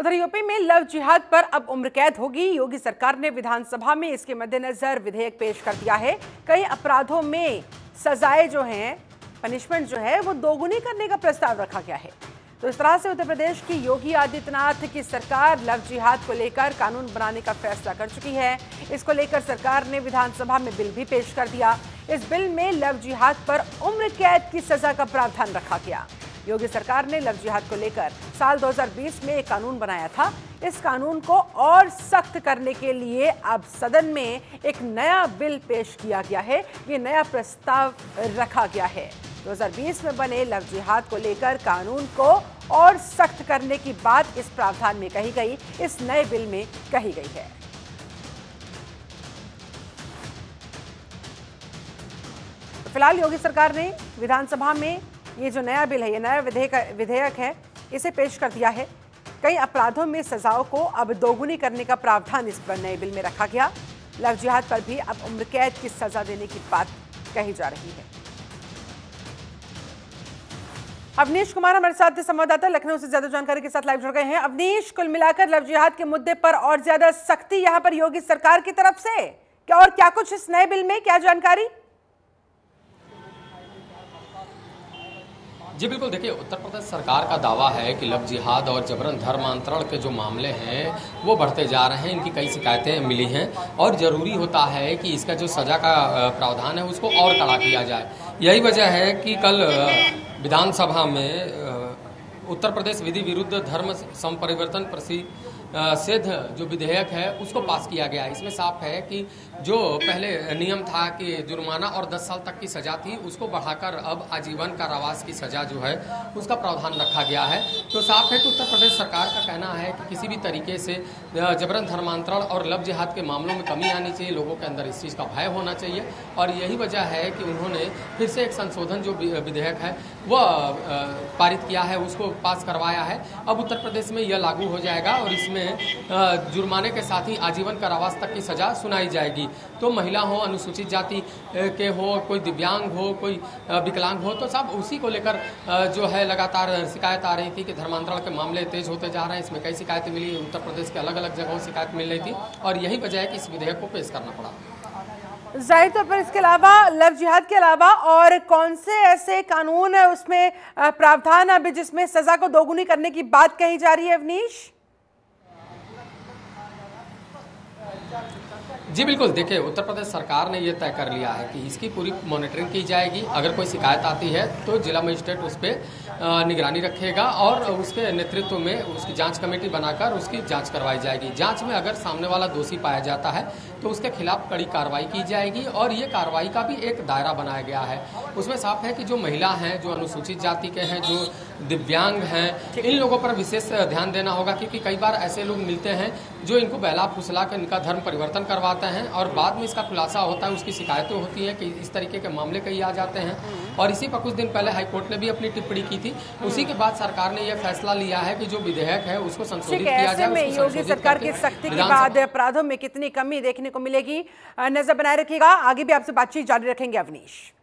उधर यूपी में लव जिहाद पर अब उम्र कैद होगी। योगी सरकार ने विधानसभा में इसके मद्देनजर विधेयक पेश कर दिया है। कई अपराधों में सजाएं जो हैं, पनिशमेंट जो है वो दोगुनी करने का प्रस्ताव रखा गया है। तो इस तरह से उत्तर प्रदेश की योगी आदित्यनाथ की सरकार लव जिहाद को लेकर कानून बनाने का फैसला कर चुकी है। इसको लेकर सरकार ने विधानसभा में बिल भी पेश कर दिया। इस बिल में लव जिहाद पर उम्र कैद की सजा का प्रावधान रखा गया। योगी सरकार ने लव जिहाद को लेकर साल 2020 में एक कानून बनाया था। इस कानून को और सख्त करने के लिए अब सदन में एक नया बिल पेश किया गया है। ये नया प्रस्ताव रखा गया है। 2020 में बने लव जिहाद को लेकर कानून को और सख्त करने की बात इस प्रावधान में कही गई, इस नए बिल में कही गई है। फिलहाल योगी सरकार ने विधानसभा में ये जो नया बिल है, ये नया विधेयक है, इसे पेश कर दिया है। कई अपराधों में सजाओं को अब दोगुनी करने का प्रावधान इस पर नए बिल में रखा गया। लव जिहाद पर भी अब उम्र कैद की सजा देने की बात कही जा रही है। अवनीश कुमार हमारे साथ संवाददाता लखनऊ से ज्यादा जानकारी के साथ लाइव जुड़ गए हैं। अवनीश, कुल मिलाकर लव जिहाद के मुद्दे पर और ज्यादा सख्ती यहां पर योगी सरकार की तरफ से क्या, और क्या कुछ इस नए बिल में, क्या जानकारी? जी बिल्कुल, देखिए उत्तर प्रदेश सरकार का दावा है कि लव जिहाद और जबरन धर्मांतरण के जो मामले हैं वो बढ़ते जा रहे हैं। इनकी कई शिकायतें मिली हैं और ज़रूरी होता है कि इसका जो सज़ा का प्रावधान है उसको और कड़ा किया जाए। यही वजह है कि कल विधानसभा में उत्तर प्रदेश विधि विरुद्ध धर्म संपरिवर्तन प्रतिषेध जो विधेयक है उसको पास किया गया। इसमें साफ है कि जो पहले नियम था कि जुर्माना और 10 साल तक की सजा थी, उसको बढ़ाकर अब आजीवन कारावास की सजा जो है उसका प्रावधान रखा गया है। तो साफ है कि उत्तर प्रदेश सरकार का कहना है कि किसी भी तरीके से जबरन धर्मांतरण और लव जिहाद के मामलों में कमी आनी चाहिए, लोगों के अंदर इस चीज़ का भय होना चाहिए। और यही वजह है कि उन्होंने फिर से एक संशोधन जो विधेयक है वह पारित किया है, उसको पास करवाया है। अब उत्तर प्रदेश में यह लागू हो जाएगा और इसमें जुर्माने के साथ ही आजीवन कारावास तक की सजा सुनाई जाएगी। तो महिला हो, अनुसूचित जाति के हो, कोई दिव्यांग हो, कोई विकलांग हो, तो सब उसी को लेकर जो है लगातार शिकायत आ रही थी कि धर्मांतरण के मामले तेज होते जा रहे हैं। इसमें कई शिकायतें मिली, उत्तर प्रदेश के अलग अलग जगहों शिकायत मिल रही थी और यही वजह है कि इस विधेयक को पेश करना पड़ा। जाहिर तौर पर इसके अलावा लव जिहाद के अलावा और कौन से ऐसे कानून है उसमें प्रावधान अब जिसमें सजा को दोगुनी करने की बात कही जा रही है अवनीश? जी बिल्कुल, देखिए उत्तर प्रदेश सरकार ने ये तय कर लिया है कि इसकी पूरी मॉनिटरिंग की जाएगी। अगर कोई शिकायत आती है तो जिला मजिस्ट्रेट उस पर निगरानी रखेगा और उसके नेतृत्व में उसकी जांच कमेटी बनाकर उसकी जांच करवाई जाएगी। जांच में अगर सामने वाला दोषी पाया जाता है तो उसके खिलाफ कड़ी कार्रवाई की जाएगी और ये कार्रवाई का भी एक दायरा बनाया गया है। उसमें साफ है कि जो महिला हैं, जो अनुसूचित जाति के हैं, जो दिव्यांग हैं, इन लोगों पर विशेष ध्यान देना होगा, क्योंकि कई बार ऐसे लोग मिलते हैं जो इनको बहला फुसला कर इनका धर्म परिवर्तन करवाते हैं और बाद में इसका खुलासा होता है, उसकी शिकायतें होती हैं कि इस तरीके के मामले कई आ जाते हैं। और इसी पर कुछ दिन पहले हाईकोर्ट ने भी अपनी टिप्पणी की थी। उसी के बाद सरकार ने यह फैसला लिया है कि जो विधेयक है उसको संशोधित किया जाए। योगी सरकार की सख्ती के बाद अपराधों में कितनी कमी देखने को मिलेगी, नजर बनाए रखिएगा। आगे भी आपसे बातचीत जारी रखेंगे अवनीश।